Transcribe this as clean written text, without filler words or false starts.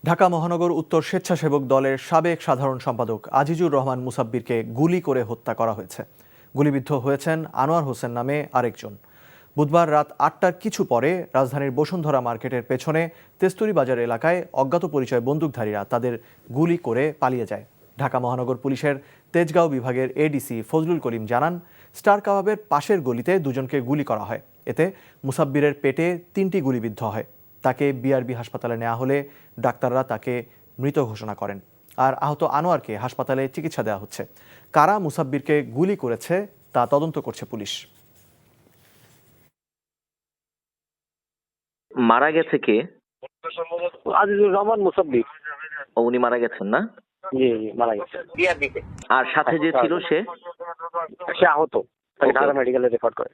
ঢাকা মহানগর উত্তর স্বেচ্ছাসেবক দলের সাবেক সাধারণ সম্পাদক আজিজুর রহমান মুসাব্বিরকে গুলি করে হত্যা করা হয়েছে। গুলিবিদ্ধ হয়েছেন আনোয়ার হোসেন নামে আরেকজন। বুধবার রাত ৮টার কিছু পরে রাজধানীর বসুন্ধরা মার্কেটের পেছনে তেস্তুরি বাজার এলাকায় অজ্ঞাত পরিচয় বন্দুকধারীরা তাদের গুলি করে পালিয়ে যায়। ঢাকা মহানগর পুলিশের তেজগাঁও বিভাগের এডিসি ফজলুল করিম জানান, স্টার কাবাবের পাশের গলিতে দুজনকে গুলি করা হয়। এতে মুসাব্বিরের পেটে ৩টি গুলিবিদ্ধ হয়। তাকে বিআরবি হাসপাতালে নেওয়া হলে ডাক্তাররা তাকে মৃত ঘোষণা করেন। আর আহত আনোয়ারকে হাসপাতালে চিকিৎসা দেওয়া হচ্ছে। কারা মুসাব্বিরকে গুলি করেছে তা তদন্ত করছে পুলিশ। মারা গেছে কে? আজিজুর রহমান মুসাব্বির। উনি মারা গেছেন না? জি মারা গেছে। আর সাথে যে ছিল সে সে আহত, তাকে ঢাকা মেডিকেলে রেফার করে।